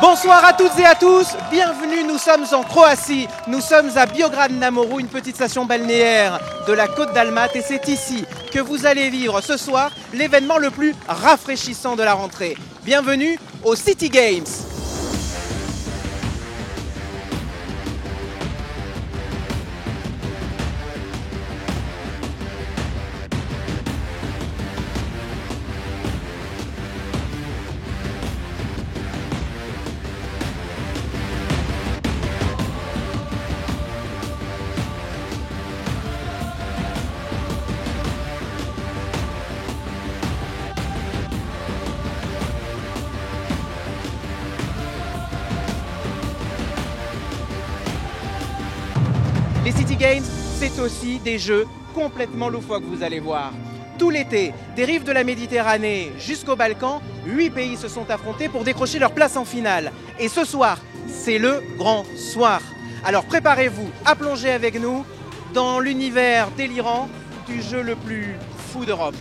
Bonsoir à toutes et à tous, bienvenue, nous sommes en Croatie, nous sommes à Biograd na Moru, une petite station balnéaire de la côte d'Almaty, et c'est ici que vous allez vivre ce soir l'événement le plus rafraîchissant de la rentrée. Bienvenue aux City Games. Les City Games, c'est aussi des jeux complètement loufoques, vous allez voir. Tout l'été, des rives de la Méditerranée jusqu'aux Balkans, 8 pays se sont affrontés pour décrocher leur place en finale. Et ce soir, c'est le grand soir. Alors préparez-vous à plonger avec nous dans l'univers délirant du jeu le plus fou d'Europe.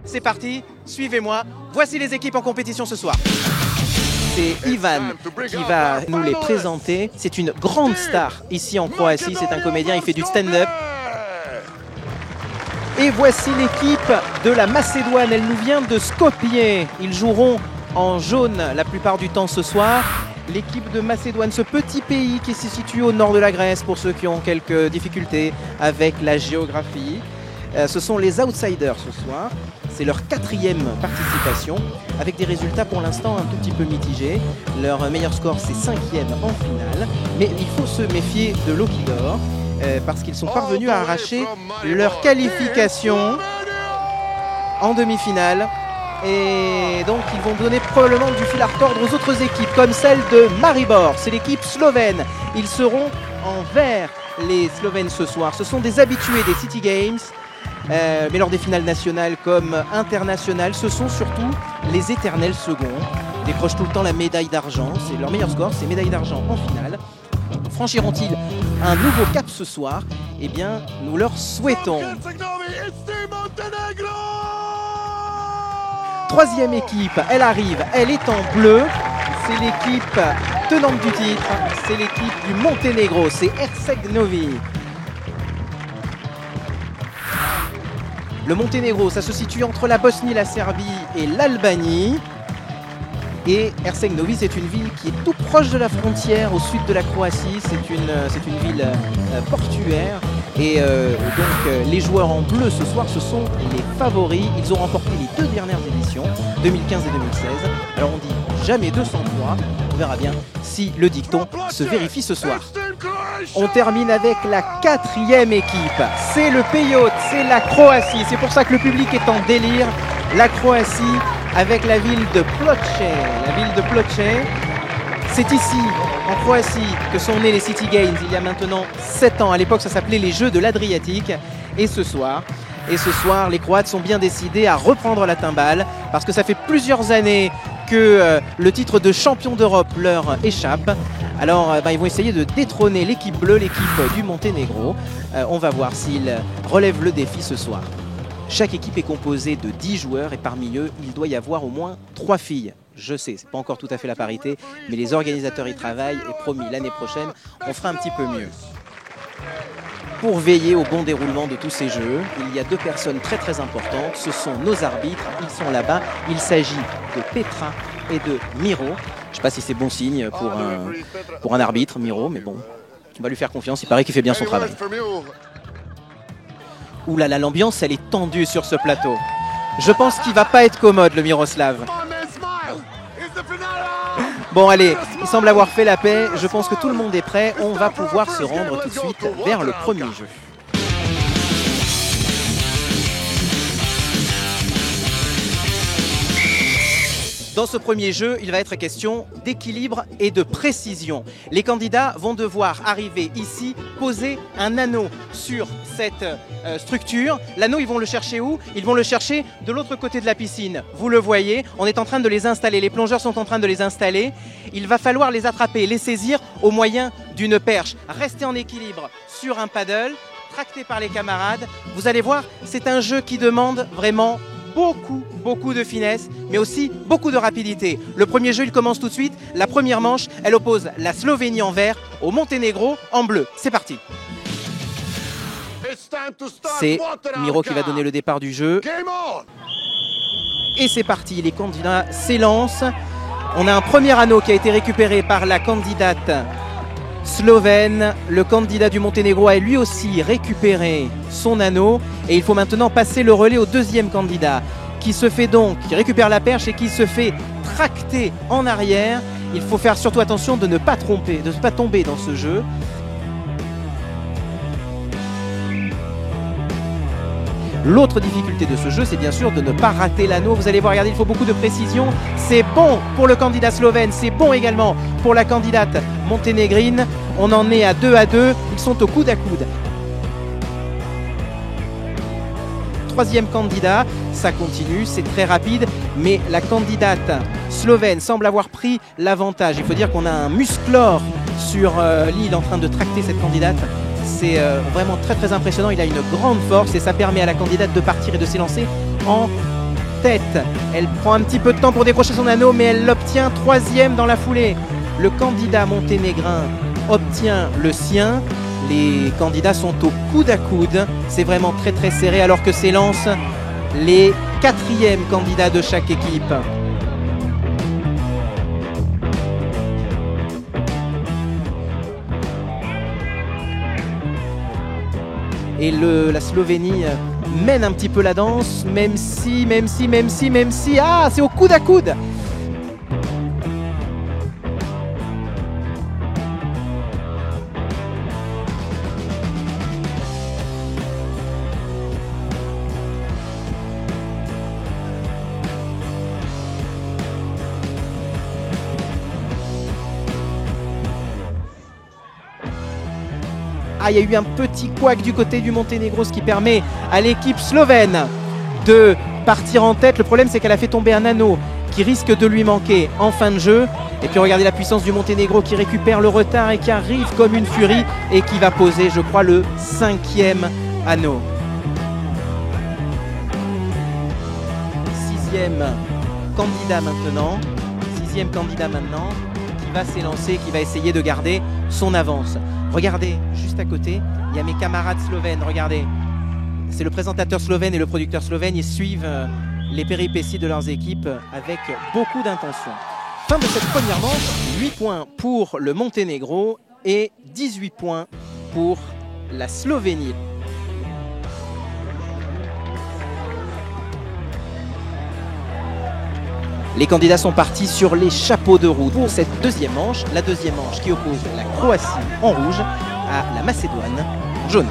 C'est parti, suivez-moi. Voici les équipes en compétition ce soir. C'est Ivan qui va nous les présenter. C'est une grande star ici en Croatie. C'est un comédien, il fait du stand-up. Et voici l'équipe de la Macédoine. Elle nous vient de Skopje. Ils joueront en jaune la plupart du temps ce soir. L'équipe de Macédoine, ce petit pays qui se situe au nord de la Grèce, pour ceux qui ont quelques difficultés avec la géographie. Ce sont les outsiders ce soir. C'est leur 4e participation, avec des résultats pour l'instant un tout petit peu mitigés. Leur meilleur score, c'est 5e en finale. Mais il faut se méfier de l'Okidor, parce qu'ils sont parvenus à arracher leur qualification en demi-finale. Et donc ils vont donner probablement du fil à retordre aux autres équipes, comme celle de Maribor. C'est l'équipe slovène. Ils seront envers les Slovènes ce soir. Ce sont des habitués des City Games. Mais lors des finales nationales comme internationales, ce sont surtout les éternels seconds. Ils décrochent tout le temps la médaille d'argent. C'est leur meilleur score, c'est médaille d'argent en finale. Franchiront-ils un nouveau cap ce soir? Eh bien, nous leur souhaitons. 3e équipe, elle arrive, elle est en bleu. C'est l'équipe tenante du titre, c'est l'équipe du Monténégro, c'est Erceg Novi. Le Monténégro, ça se situe entre la Bosnie, la Serbie et l'Albanie. Et Erceg Novi, c'est une ville qui est tout proche de la frontière, au sud de la Croatie. C'est une ville portuaire. Et donc les joueurs en bleu ce soir, ce sont les favoris. Ils ont remporté les 2 dernières éditions, 2015 et 2016. Alors on dit jamais 203. On verra bien si le dicton se vérifie ce soir. On termine avec la 4e équipe. C'est le pays hôte, c'est la Croatie. C'est pour ça que le public est en délire. La Croatie avec la ville de Ploče. La ville de Ploče. C'est ici, en Croatie, que sont nés les City Games il y a maintenant 7 ans. À l'époque, ça s'appelait les Jeux de l'Adriatique. Et ce soir, les Croates sont bien décidés à reprendre la timbale, parce que ça fait plusieurs années que le titre de champion d'Europe leur échappe. Alors ils vont essayer de détrôner l'équipe bleue, l'équipe du Monténégro. On va voir s'ils relèvent le défi ce soir. Chaque équipe est composée de 10 joueurs et parmi eux, il doit y avoir au moins 3 filles. Je sais, c'est pas encore tout à fait la parité, mais les organisateurs y travaillent et promis, l'année prochaine, on fera un petit peu mieux. Pour veiller au bon déroulement de tous ces jeux, il y a 2 personnes très très importantes. Ce sont nos arbitres, ils sont là-bas. Il s'agit de Petra et de Miro. Je ne sais pas si c'est bon signe pour un arbitre, Miro, mais bon, on va lui faire confiance, il paraît qu'il fait bien son travail. Ouh là là, l'ambiance elle est tendue sur ce plateau. Je pense qu'il va pas être commode le Miroslav. Bon allez, il semble avoir fait la paix, je pense que tout le monde est prêt, on va pouvoir se rendre tout de suite vers le premier jeu. Dans ce premier jeu, il va être question d'équilibre et de précision. Les candidats vont devoir arriver ici, poser un anneau sur cette structure. L'anneau, ils vont le chercher où? Ils vont le chercher de l'autre côté de la piscine. Vous le voyez, on est en train de les installer. Les plongeurs sont en train de les installer. Il va falloir les attraper, les saisir au moyen d'une perche. Rester en équilibre sur un paddle, tracté par les camarades. Vous allez voir, c'est un jeu qui demande vraiment beaucoup de finesse, mais aussi beaucoup de rapidité. Le premier jeu, il commence tout de suite. La première manche, elle oppose la Slovénie en vert au Monténégro en bleu. C'est parti. C'est Miro qui va donner le départ du jeu. Et c'est parti, les candidats s'élancent. On a un premier anneau qui a été récupéré par la candidate slovène. Le candidat du Monténégro a lui aussi récupéré son anneau et il faut maintenant passer le relais au deuxième candidat qui récupère la perche et qui se fait tracter en arrière. Il faut faire surtout attention de ne pas tomber dans ce jeu. L'autre difficulté de ce jeu, c'est bien sûr de ne pas rater l'anneau. Vous allez voir, regardez, il faut beaucoup de précision. C'est bon pour le candidat slovène, c'est bon également pour la candidate monténégrine. On en est à 2-2, ils sont au coude à coude. Troisième candidat, ça continue, c'est très rapide, mais la candidate slovène semble avoir pris l'avantage. Il faut dire qu'on a un musclore sur l'île en train de tracter cette candidate. C'est vraiment très impressionnant, il a une grande force et ça permet à la candidate de partir et de s'élancer en tête. Elle prend un petit peu de temps pour décrocher son anneau, mais elle l'obtient troisième dans la foulée. Le candidat monténégrin obtient le sien. Les candidats sont au coude à coude. C'est vraiment très serré alors que s'élancent les quatrièmes candidats de chaque équipe. Et la Slovénie mène un petit peu la danse, même si, ah, c'est au coude à coude. Ah, il y a eu un petit couac du côté du Monténégro, ce qui permet à l'équipe slovène de partir en tête. Le problème, c'est qu'elle a fait tomber un anneau qui risque de lui manquer en fin de jeu. Et puis regardez la puissance du Monténégro qui récupère le retard et qui arrive comme une furie et qui va poser, je crois, le cinquième anneau. Sixième candidat maintenant, qui va s'élancer, qui va essayer de garder son avance. Regardez, juste à côté, il y a mes camarades slovènes, regardez. C'est le présentateur slovène et le producteur slovène, ils suivent les péripéties de leurs équipes avec beaucoup d'intention. Fin de cette première manche, 8 points pour le Monténégro et 18 points pour la Slovénie. Les candidats sont partis sur les chapeaux de roue pour cette deuxième manche. La deuxième manche qui oppose la Croatie en rouge à la Macédoine en jaune.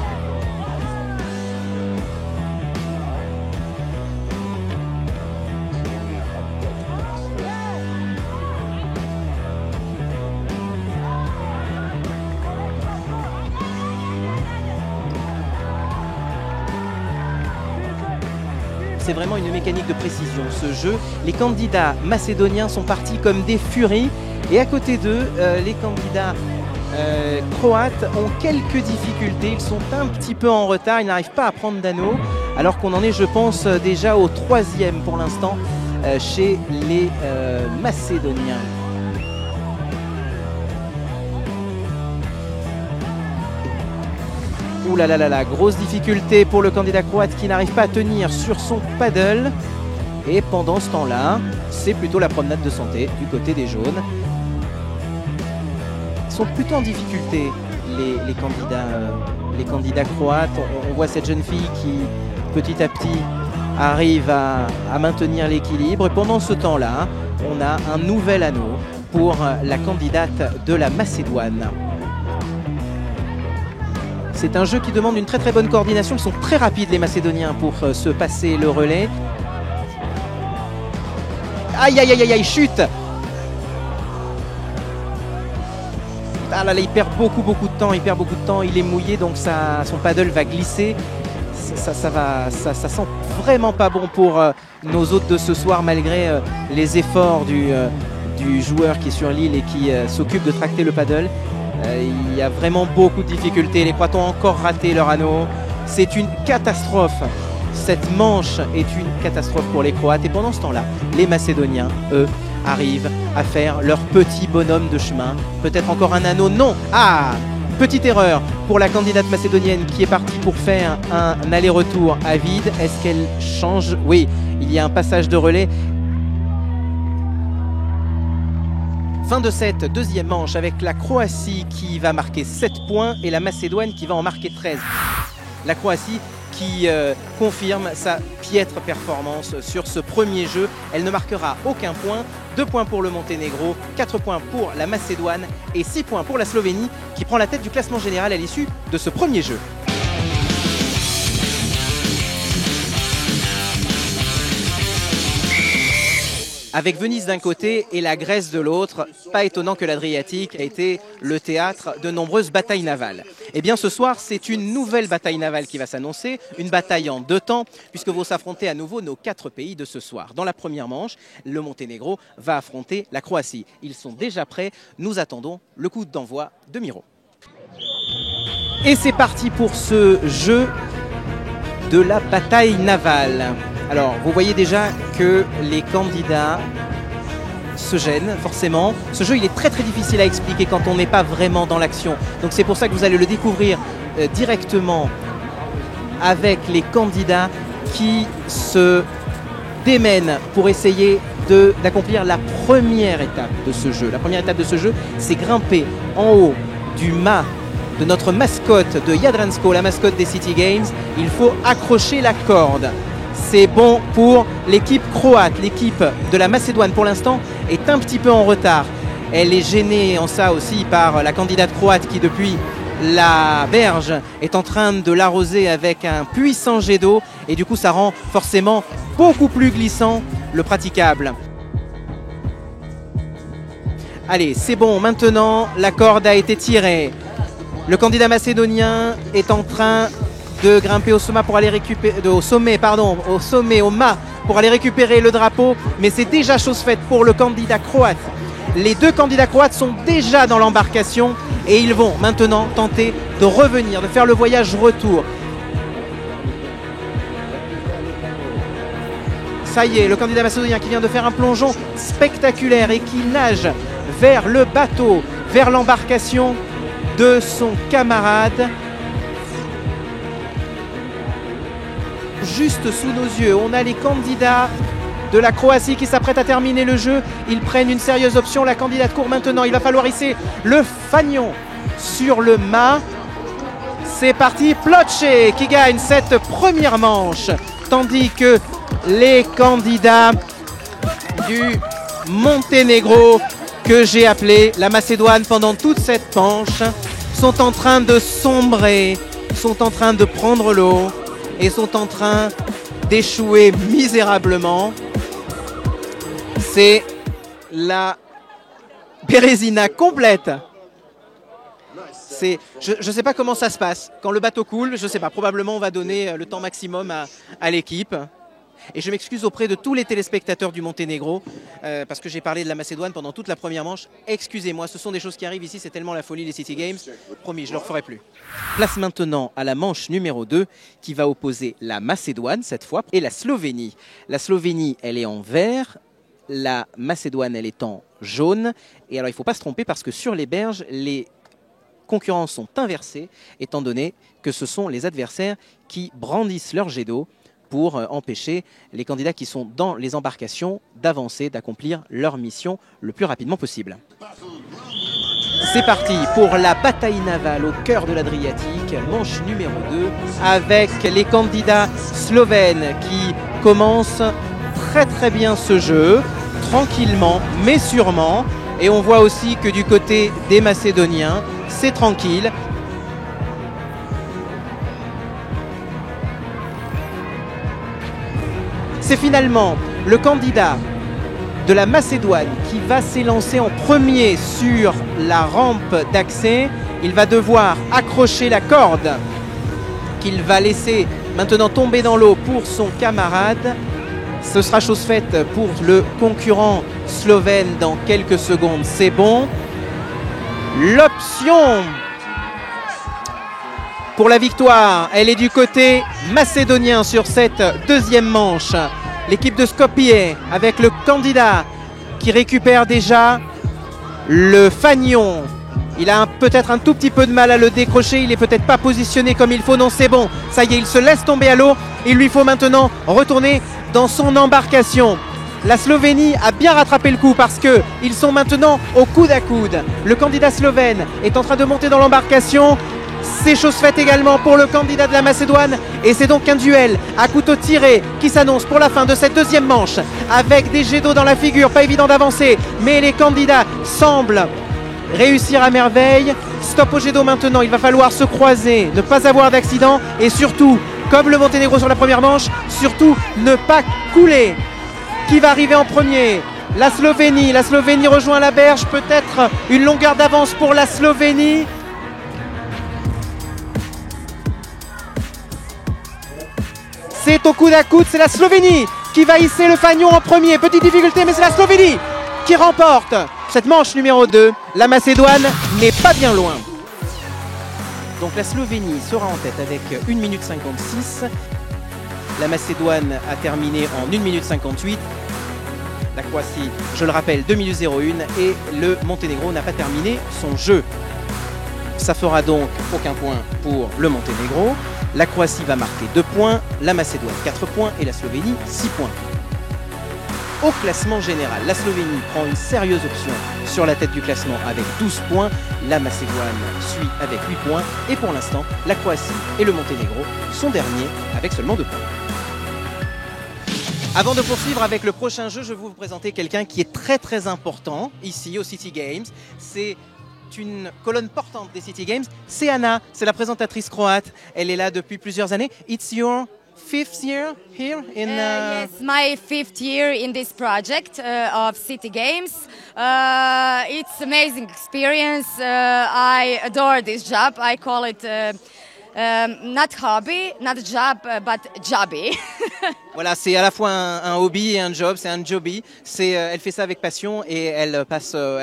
C'est vraiment une mécanique de précision ce jeu. Les candidats macédoniens sont partis comme des furies et à côté d'eux, les candidats croates ont quelques difficultés. Ils sont un petit peu en retard, ils n'arrivent pas à prendre d'anneau alors qu'on en est, je pense, déjà au troisième pour l'instant chez les Macédoniens. Ouh là là là là, grosse difficulté pour le candidat croate qui n'arrive pas à tenir sur son paddle. Et pendant ce temps-là, c'est plutôt la promenade de santé du côté des jaunes. Ils sont plutôt en difficulté, les candidats croates. On voit cette jeune fille qui, petit à petit, arrive à maintenir l'équilibre. Et pendant ce temps-là, on a un nouvel anneau pour la candidate de la Macédoine. C'est un jeu qui demande une très bonne coordination. Ils sont très rapides les Macédoniens pour se passer le relais. Aïe, aïe, aïe, aïe, chute. Ah là là, il perd beaucoup de temps, il est mouillé, donc son paddle va glisser. Ça sent vraiment pas bon pour nos hôtes de ce soir, malgré les efforts du joueur qui est sur l'île et qui s'occupe de tracter le paddle. Il y a vraiment beaucoup de difficultés. Les Croates ont encore raté leur anneau. C'est une catastrophe. Cette manche est une catastrophe pour les Croates. Et pendant ce temps-là, les Macédoniens, eux, arrivent à faire leur petit bonhomme de chemin. Peut-être encore un anneau. Non. Ah, petite erreur pour la candidate macédonienne qui est partie pour faire un aller-retour à vide. Est-ce qu'elle change? Oui, il y a un passage de relais. Fin de cette deuxième manche avec la Croatie qui va marquer 7 points et la Macédoine qui va en marquer 13. La Croatie qui confirme sa piètre performance sur ce premier jeu. Elle ne marquera aucun point. 2 points pour le Monténégro, 4 points pour la Macédoine et 6 points pour la Slovénie qui prend la tête du classement général à l'issue de ce premier jeu. Avec Venise d'un côté et la Grèce de l'autre, pas étonnant que l'Adriatique ait été le théâtre de nombreuses batailles navales. Eh bien ce soir, c'est une nouvelle bataille navale qui va s'annoncer, une bataille en 2 temps, puisque vont s'affronter à nouveau nos 4 pays de ce soir. Dans la première manche, le Monténégro va affronter la Croatie. Ils sont déjà prêts, nous attendons le coup d'envoi de Miro. Et c'est parti pour ce jeu de la bataille navale. Alors, vous voyez déjà que les candidats se gênent, forcément. Ce jeu, il est très difficile à expliquer quand on n'est pas vraiment dans l'action. Donc c'est pour ça que vous allez le découvrir directement avec les candidats qui se démènent pour essayer d'accomplir la première étape de ce jeu. La première étape de ce jeu, c'est grimper en haut du mât de notre mascotte de Jadransko, la mascotte des City Games. Il faut accrocher la corde. C'est bon pour l'équipe croate. L'équipe de la Macédoine, pour l'instant, est un petit peu en retard. Elle est gênée en ça aussi par la candidate croate qui, depuis la berge, est en train de l'arroser avec un puissant jet d'eau. Et du coup, ça rend forcément beaucoup plus glissant le praticable. Allez, c'est bon. Maintenant, la corde a été tirée. Le candidat macédonien est en train de grimper au sommet pour aller récupérer au mât pour aller récupérer le drapeau, mais c'est déjà chose faite pour le candidat croate. Les 2 candidats croates sont déjà dans l'embarcation et ils vont maintenant tenter de revenir, de faire le voyage retour. Ça y est, le candidat macédonien qui vient de faire un plongeon spectaculaire et qui nage vers le bateau, vers l'embarcation de son camarade. Juste sous nos yeux, on a les candidats de la Croatie qui s'apprêtent à terminer le jeu. Ils prennent une sérieuse option. La candidate court maintenant. Il va falloir hisser le fanion sur le mât. C'est parti. Ploce qui gagne cette première manche. Tandis que les candidats du Monténégro, que j'ai appelé la Macédoine pendant toute cette manche, sont en train de sombrer, sont en train de prendre l'eau et sont en train d'échouer misérablement. C'est la Bérésina complète. Je ne sais pas comment ça se passe. Quand le bateau coule, je ne sais pas. Probablement, on va donner le temps maximum à l'équipe. Et je m'excuse auprès de tous les téléspectateurs du Monténégro parce que j'ai parlé de la Macédoine pendant toute la première manche. Excusez-moi, ce sont des choses qui arrivent ici, c'est tellement la folie les City Games. Promis, je ne le referai plus. Place maintenant à la manche numéro 2 qui va opposer la Macédoine cette fois et la Slovénie. La Slovénie, elle est en vert, la Macédoine, elle est en jaune. Et alors, il ne faut pas se tromper parce que sur les berges, les concurrences sont inversées étant donné que ce sont les adversaires qui brandissent leur jet d'eau pour empêcher les candidats qui sont dans les embarcations d'avancer, d'accomplir leur mission le plus rapidement possible. C'est parti pour la bataille navale au cœur de l'Adriatique, manche numéro 2, avec les candidats slovènes qui commencent très bien ce jeu, tranquillement mais sûrement. Et on voit aussi que du côté des Macédoniens, c'est tranquille. C'est finalement le candidat de la Macédoine qui va s'élancer en premier sur la rampe d'accès. Il va devoir accrocher la corde qu'il va laisser maintenant tomber dans l'eau pour son camarade. Ce sera chose faite pour le concurrent slovène dans quelques secondes. C'est bon. L'option pour la victoire, elle est du côté macédonien sur cette deuxième manche. L'équipe de Skopje avec le candidat qui récupère déjà le fanion. Il a peut-être un tout petit peu de mal à le décrocher, il n'est peut-être pas positionné comme il faut. Non, c'est bon, ça y est, il se laisse tomber à l'eau. Il lui faut maintenant retourner dans son embarcation. La Slovénie a bien rattrapé le coup parce qu'ils sont maintenant au coude à coude. Le candidat slovène est en train de monter dans l'embarcation. C'est chose faite également pour le candidat de la Macédoine. Et c'est donc un duel à couteau tiré qui s'annonce pour la fin de cette deuxième manche. Avec des jets d'eau dans la figure, pas évident d'avancer. Mais les candidats semblent réussir à merveille. Stop au jet d'eau maintenant, il va falloir se croiser, ne pas avoir d'accident. Et surtout, comme le Monténégro sur la première manche, surtout ne pas couler. Qui va arriver en premier? La Slovénie. La Slovénie rejoint la berge. Peut-être une longueur d'avance pour la Slovénie. C'est au coude à coude, c'est la Slovénie qui va hisser le fanion en premier. Petite difficulté, mais c'est la Slovénie qui remporte cette manche numéro 2. La Macédoine n'est pas bien loin. Donc la Slovénie sera en tête avec 1 minute 56. La Macédoine a terminé en 1 minute 58. La Croatie, je le rappelle, 2 minutes 01. Et le Monténégro n'a pas terminé son jeu. Ça fera donc aucun point pour le Monténégro. La Croatie va marquer 2 points, la Macédoine 4 points et la Slovénie 6 points. Au classement général, la Slovénie prend une sérieuse option sur la tête du classement avec 12 points. La Macédoine suit avec 8 points. Et pour l'instant, la Croatie et le Monténégro sont derniers avec seulement 2 points. Avant de poursuivre avec le prochain jeu, je vais vous présenter quelqu'un qui est très important ici au City Games. C'est une colonne portante des City Games. C'est Anna, c'est la présentatrice croate. Elle est là depuis plusieurs années. It's your 5th year here in... Yes, my 5th year in this project of City Games. It's amazing experience. I adore this job. I call it not hobby, not job, but jobby. Voilà, c'est à la fois un hobby et un job, c'est un jobby. Elle fait ça avec passion et elle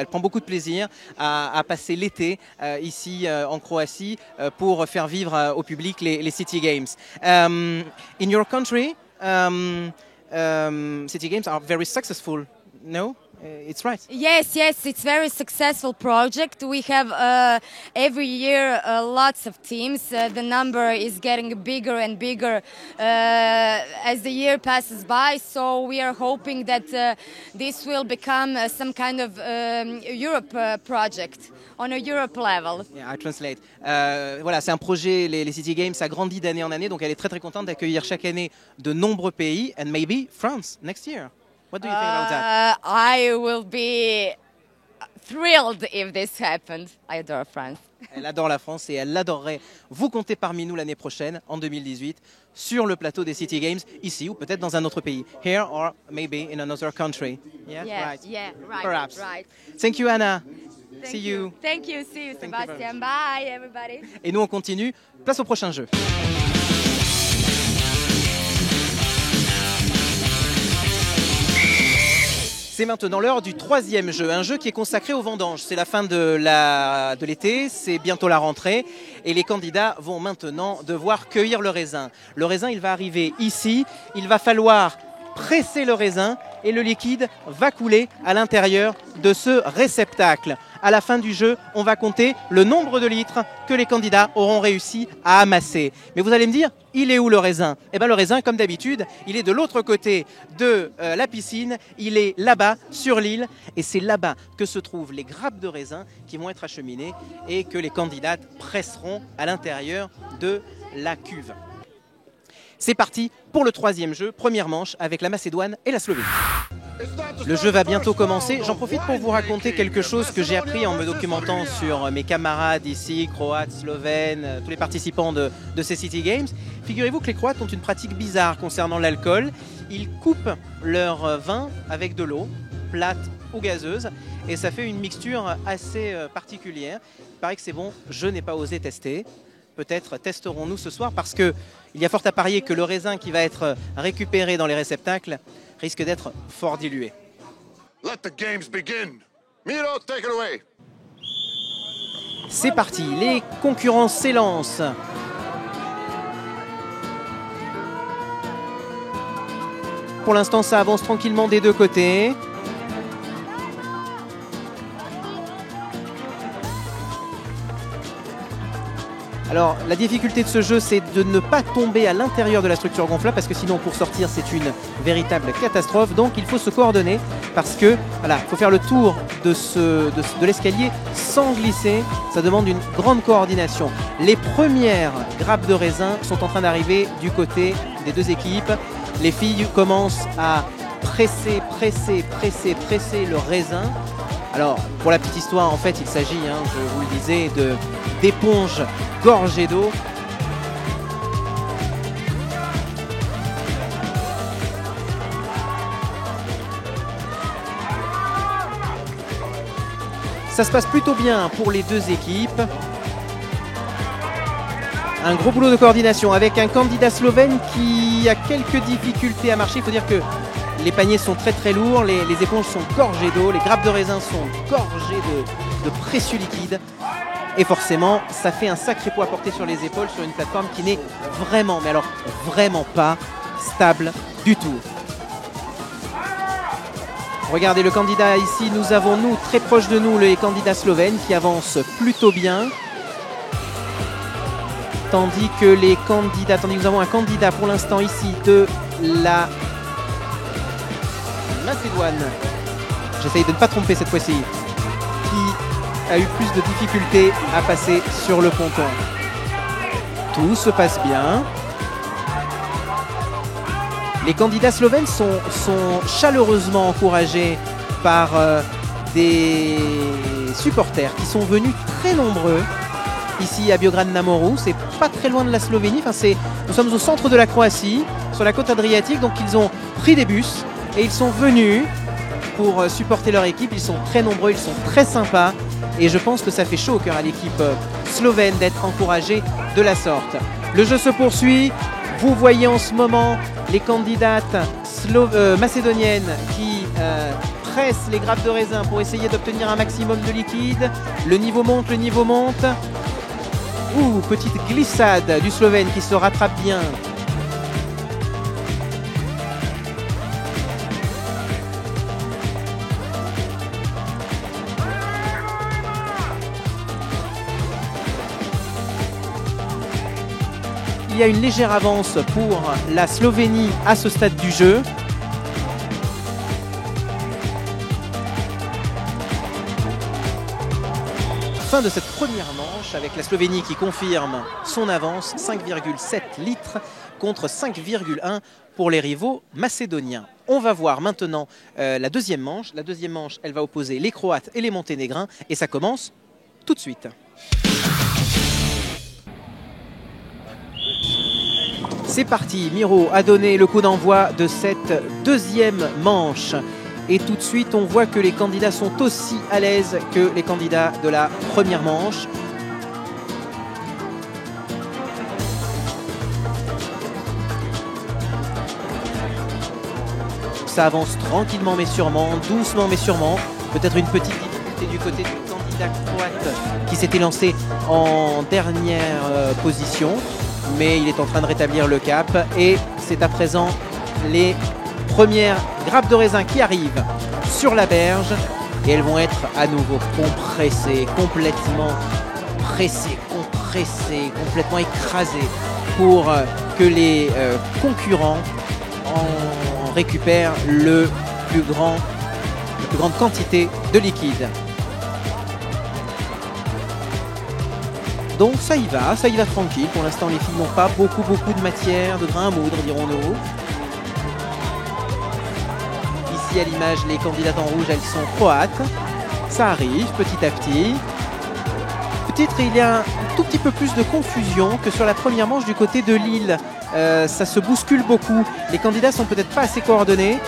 prend beaucoup de plaisir à passer l'été ici en Croatie pour faire vivre au public les City Games. In your country, City Games are very successful, no? It's right. Yes, it's very successful project. We have every year lots of teams. The number is getting bigger and bigger as the year passes by. So we are hoping that this will become some kind of Europe project on a Europe level. Yeah, I translate. Voilà, c'est un projet, les City Games, ça grandit d'année en année, donc elle est très contente d'accueillir chaque année de nombreux pays, and maybe France next year. What do you think about that? I will be thrilled if this happens. I adore France. Elle adore la France et elle adorerait vous compter parmi nous l'année prochaine, en 2018, sur le plateau des City Games, ici ou peut-être dans un autre pays. Here or maybe in another country. Yeah, right. Yeah, right. Perhaps. Right. Thank you, Anna. Thank See you. Thank you. See you, Thank you very Sebastian. Bye, everybody. Et nous, on continue. Place au prochain jeu. C'est maintenant l'heure du troisième jeu, un jeu qui est consacré aux vendanges. C'est la fin de l'été, c'est bientôt la rentrée et les candidats vont maintenant devoir cueillir le raisin. Le raisin, il va arriver ici, il va falloir presser le raisin et le liquide va couler à l'intérieur de ce réceptacle. À la fin du jeu, on va compter le nombre de litres que les candidats auront réussi à amasser. Mais vous allez me dire, il est où le raisin? Eh bien le raisin, comme d'habitude, il est de l'autre côté de la piscine, il est là-bas sur l'île et c'est là-bas que se trouvent les grappes de raisin qui vont être acheminées et que les candidats presseront à l'intérieur de la cuve. C'est parti pour le troisième jeu, première manche avec la Macédoine et la Slovénie. Le jeu va bientôt commencer. J'en profite pour vous raconter quelque chose que j'ai appris en me documentant sur mes camarades ici, croates, slovènes, tous les participants de ces City Games. Figurez-vous que les Croates ont une pratique bizarre concernant l'alcool. Ils coupent leur vin avec de l'eau plate ou gazeuse. Et ça fait une mixture assez particulière. Il paraît que c'est bon, je n'ai pas osé tester. Peut-être testerons-nous ce soir parce qu'il y a fort à parier que le raisin qui va être récupéré dans les réceptacles risque d'être fort dilué. Let the games begin. Miro, take it away. C'est parti, les concurrents s'élancent. Pour l'instant, ça avance tranquillement des deux côtés. Alors, la difficulté de ce jeu, c'est de ne pas tomber à l'intérieur de la structure gonflable parce que sinon, pour sortir, c'est une véritable catastrophe. Donc, il faut se coordonner parce que, voilà, il faut faire le tour de l'escalier sans glisser. Ça demande une grande coordination. Les premières grappes de raisin sont en train d'arriver du côté des deux équipes. Les filles commencent à presser le raisin. Alors, pour la petite histoire, en fait, il s'agit, je vous le disais, d'éponges gorgées d'eau. Ça se passe plutôt bien pour les deux équipes. Un gros boulot de coordination avec un candidat slovène qui a quelques difficultés à marcher. Il faut dire que les paniers sont très lourds, les éponges sont gorgées d'eau, les grappes de raisin sont gorgées de précieux liquide. Et forcément, ça fait un sacré poids à porter sur les épaules sur une plateforme qui n'est vraiment, mais alors vraiment pas stable du tout. Regardez le candidat ici, nous avons très proche de nous les candidats slovènes qui avancent plutôt bien. Tandis que nous avons un candidat pour l'instant ici de la Macédoine, j'essaye de ne pas tromper cette fois-ci, qui a eu plus de difficultés à passer sur le ponton. Tout se passe bien. Les candidats slovènes sont chaleureusement encouragés par des supporters qui sont venus très nombreux ici à Biograd na Moru. C'est pas très loin de la Slovénie, nous sommes au centre de la Croatie, sur la côte adriatique, donc ils ont pris des bus et ils sont venus pour supporter leur équipe. Ils sont très nombreux, ils sont très sympas et je pense que ça fait chaud au cœur à l'équipe slovène d'être encouragée de la sorte. Le jeu se poursuit, vous voyez en ce moment les candidates macédoniennes qui pressent les grappes de raisin pour essayer d'obtenir un maximum de liquide. Le niveau monte. Ouh, petite glissade du Slovène qui se rattrape bien. Il y a une légère avance pour la Slovénie à ce stade du jeu. Fin de cette première manche avec la Slovénie qui confirme son avance, 5,7 litres contre 5,1 pour les rivaux macédoniens. On va voir maintenant la deuxième manche. La deuxième manche, elle va opposer les Croates et les Monténégrins et ça commence tout de suite. C'est parti, Miro a donné le coup d'envoi de cette deuxième manche. Et tout de suite, on voit que les candidats sont aussi à l'aise que les candidats de la première manche. Ça avance tranquillement mais sûrement, doucement mais sûrement. Peut-être une petite difficulté du côté du candidat croate qui s'était lancé en dernière position. Mais il est en train de rétablir le cap et c'est à présent les premières grappes de raisin qui arrivent sur la berge et elles vont être à nouveau compressées, complètement pressées, compressées, complètement écrasées pour que les concurrents en récupèrent la plus grande quantité de liquide. Donc ça y va tranquille. Pour l'instant, les filles n'ont pas beaucoup de matière, de grains à moudre, dirons-nous. Ici à l'image, les candidates en rouge, elles sont croates. Ça arrive petit à petit. Peut-être il y a un tout petit peu plus de confusion que sur la première manche du côté de Lille. Ça se bouscule beaucoup. Les candidats sont peut-être pas assez coordonnés.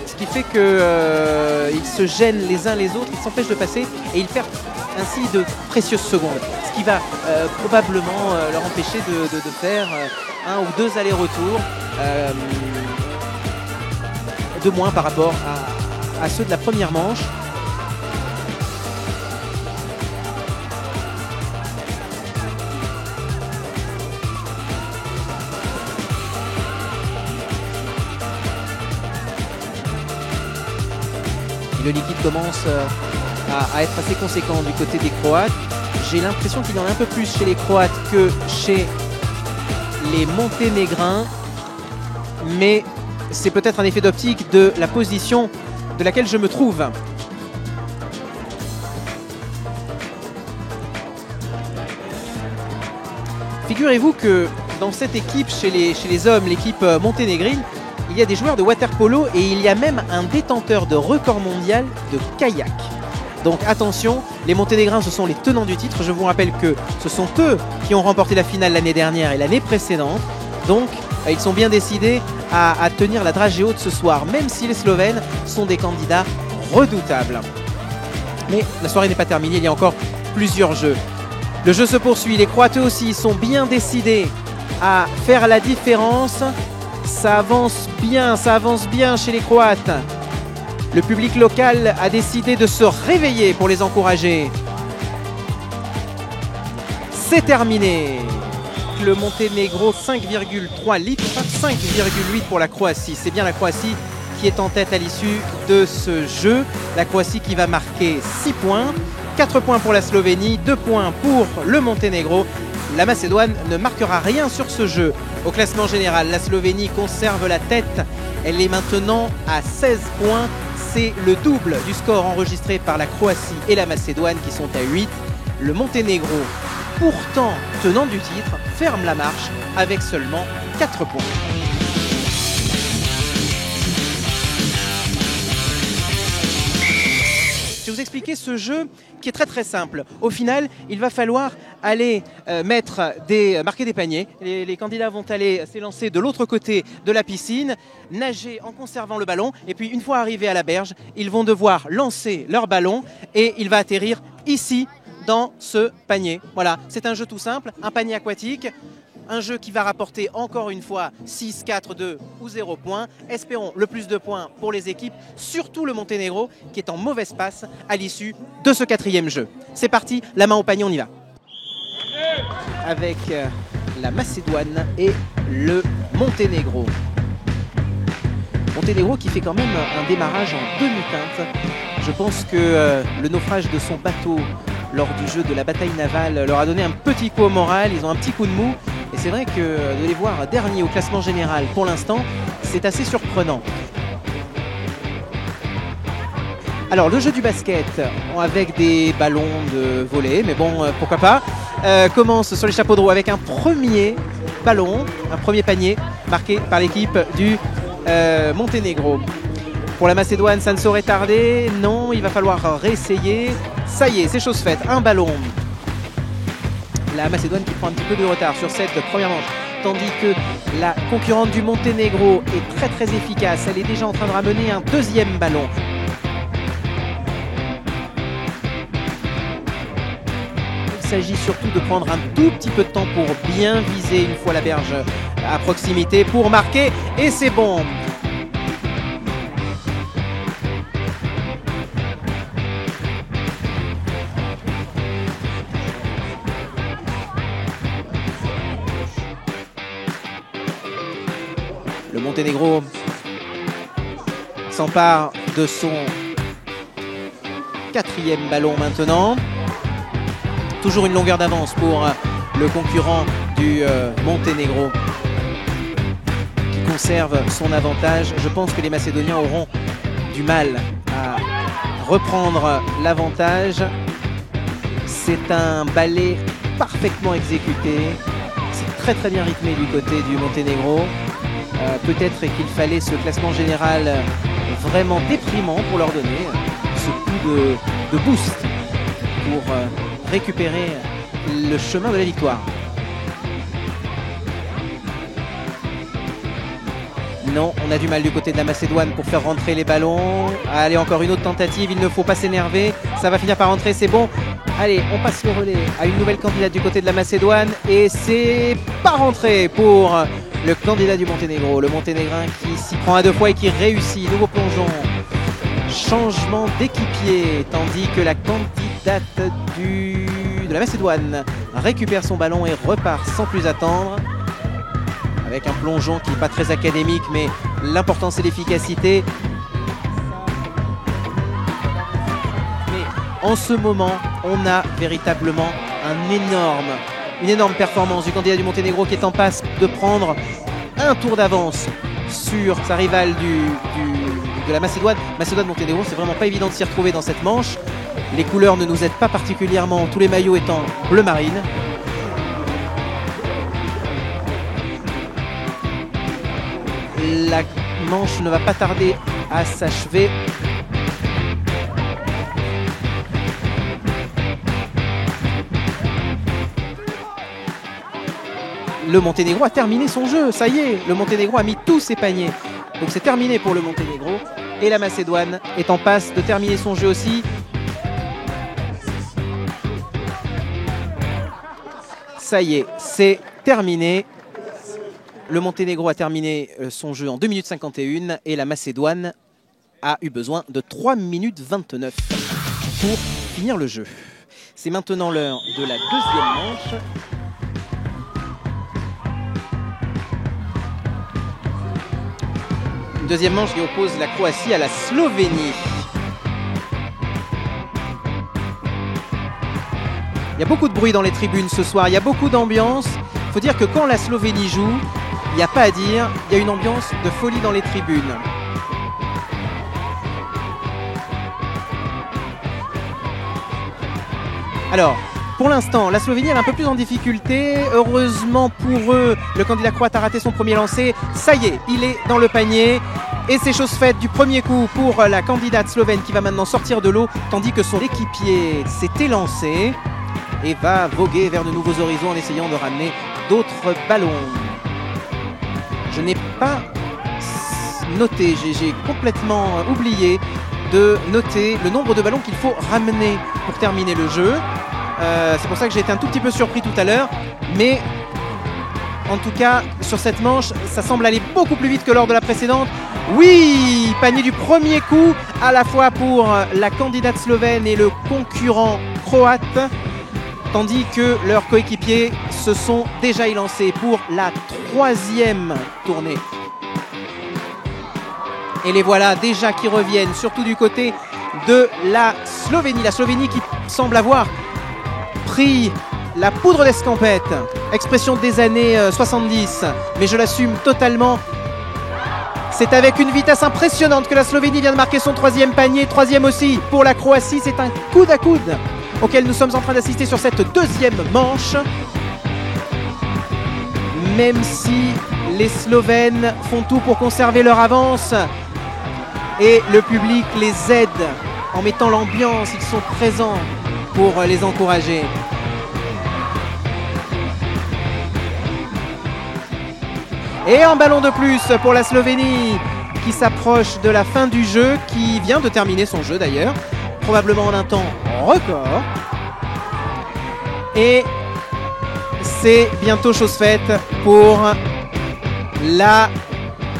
Ce qui fait qu'ils se gênent les uns les autres, ils s'empêchent de passer et ils perdent ainsi de précieuses secondes, ce qui va probablement leur empêcher de faire un ou deux allers-retours de moins par rapport à ceux de la première manche. Le liquide commence à être assez conséquent du côté des Croates. J'ai l'impression qu'il y en a un peu plus chez les Croates que chez les Monténégrins. Mais c'est peut-être un effet d'optique de la position de laquelle je me trouve. Figurez-vous que dans cette équipe, chez les hommes, l'équipe monténégrine, il y a des joueurs de water-polo et il y a même un détenteur de record mondial de kayak. Donc attention, les Monténégrins, ce sont les tenants du titre. Je vous rappelle que ce sont eux qui ont remporté la finale l'année dernière et l'année précédente. Donc ils sont bien décidés à tenir la dragée haute ce soir, même si les Slovènes sont des candidats redoutables. Mais la soirée n'est pas terminée, il y a encore plusieurs jeux. Le jeu se poursuit, les Croates eux aussi sont bien décidés à faire la différence. Ça avance bien chez les Croates. Le public local a décidé de se réveiller pour les encourager. C'est terminé. Le Monténégro, 5,3 litres, 5,8 pour la Croatie. C'est bien la Croatie qui est en tête à l'issue de ce jeu. La Croatie qui va marquer 6 points. 4 points pour la Slovénie, 2 points pour le Monténégro. La Macédoine ne marquera rien sur ce jeu. Au classement général, la Slovénie conserve la tête. Elle est maintenant à 16 points. C'est le double du score enregistré par la Croatie et la Macédoine qui sont à 8. Le Monténégro, pourtant tenant du titre, ferme la marche avec seulement 4 points. Je vais vous expliquer ce jeu qui est très simple. Au final, il va falloir aller marquer des paniers. Les candidats vont aller s'élancer de l'autre côté de la piscine, nager en conservant le ballon. Et puis une fois arrivés à la berge, ils vont devoir lancer leur ballon et il va atterrir ici dans ce panier. Voilà, c'est un jeu tout simple, un panier aquatique. Un jeu qui va rapporter encore une fois 6, 4, 2 ou 0 points. Espérons le plus de points pour les équipes, surtout le Monténégro qui est en mauvaise passe à l'issue de ce 4e jeu. C'est parti, la main au panier, on y va. Avec la Macédoine et le Monténégro. Monténégro qui fait quand même un démarrage en demi-teinte. Je pense que le naufrage de son bateau lors du jeu de la bataille navale leur a donné un petit coup au moral, ils ont un petit coup de mou. Et c'est vrai que de les voir derniers au classement général pour l'instant, c'est assez surprenant. Alors le jeu du basket avec des ballons de volley, mais bon, pourquoi pas, commence sur les chapeaux de roue avec un premier ballon, un premier panier marqué par l'équipe du Monténégro. Pour la Macédoine, ça ne saurait tarder. Non, il va falloir réessayer. Ça y est, c'est chose faite. Un ballon. La Macédoine qui prend un petit peu de retard sur cette première manche, tandis que la concurrente du Monténégro est très efficace. Elle est déjà en train de ramener un deuxième ballon. Il s'agit surtout de prendre un tout petit peu de temps pour bien viser une fois la berge à proximité pour marquer. Et c'est bon. Le Monténégro s'empare de son 4e ballon maintenant. Toujours une longueur d'avance pour le concurrent du Monténégro qui conserve son avantage. Je pense que les Macédoniens auront du mal à reprendre l'avantage. C'est un ballet parfaitement exécuté. C'est très bien rythmé du côté du Monténégro. Peut-être qu'il fallait ce classement général vraiment déprimant pour leur donner ce coup de boost pour récupérer le chemin de la victoire. Non, on a du mal du côté de la Macédoine pour faire rentrer les ballons. Allez, encore une autre tentative, il ne faut pas s'énerver. Ça va finir par rentrer, c'est bon. Allez, on passe le relais à une nouvelle candidate du côté de la Macédoine. Et c'est pas rentré pour le candidat du Monténégro. Le Monténégrin qui s'y prend à 2 fois et qui réussit. Nouveau plongeon. Changement d'équipier. Tandis que la candidate de la Macédoine récupère son ballon et repart sans plus attendre. Avec un plongeon qui n'est pas très académique, mais l'important c'est l'efficacité. Mais en ce moment, on a véritablement une énorme performance du candidat du Monténégro qui est en passe de prendre un tour d'avance sur sa rivale de la Macédoine. Macédoine-Monténégro, c'est vraiment pas évident de s'y retrouver dans cette manche. Les couleurs ne nous aident pas particulièrement, tous les maillots étant bleu marine. La manche ne va pas tarder à s'achever. Le Monténégro a terminé son jeu, ça y est, le Monténégro a mis tous ses paniers. Donc c'est terminé pour le Monténégro. Et la Macédoine est en passe de terminer son jeu aussi. Ça y est, c'est terminé. Le Monténégro a terminé son jeu en 2 minutes 51 et la Macédoine a eu besoin de 3 minutes 29 pour finir le jeu. C'est maintenant l'heure de la deuxième manche. Une deuxième manche qui oppose la Croatie à la Slovénie. Il y a beaucoup de bruit dans les tribunes ce soir, il y a beaucoup d'ambiance. Il faut dire que quand la Slovénie joue, il n'y a pas à dire, il y a une ambiance de folie dans les tribunes. Alors, pour l'instant, la Slovénie est un peu plus en difficulté. Heureusement pour eux, le candidat croate a raté son premier lancer. Ça y est, il est dans le panier. Et c'est chose faite du premier coup pour la candidate slovène qui va maintenant sortir de l'eau, tandis que son équipier s'est élancé et va voguer vers de nouveaux horizons en essayant de ramener d'autres ballons. Je n'ai pas noté, j'ai complètement oublié de noter le nombre de ballons qu'il faut ramener pour terminer le jeu. C'est pour ça que j'ai été un tout petit peu surpris tout à l'heure. Mais en tout cas, sur cette manche, ça semble aller beaucoup plus vite que lors de la précédente. Oui, panier du premier coup, à la fois pour la candidate slovène et le concurrent croate. Tandis que leurs coéquipiers se sont déjà élancés pour la troisième tournée. Et les voilà déjà qui reviennent, surtout du côté de la Slovénie. La Slovénie qui semble avoir pris la poudre d'escampette, expression des années 70, mais je l'assume totalement. C'est avec une vitesse impressionnante que la Slovénie vient de marquer son troisième panier, troisième aussi pour la Croatie. C'est un coude à coude auquel nous sommes en train d'assister sur cette deuxième manche. Même si les Slovènes font tout pour conserver leur avance et le public les aide en mettant l'ambiance, ils sont présents pour les encourager. Et un ballon de plus pour la Slovénie qui s'approche de la fin du jeu, qui vient de terminer son jeu d'ailleurs, probablement en un temps record. Et c'est bientôt chose faite pour la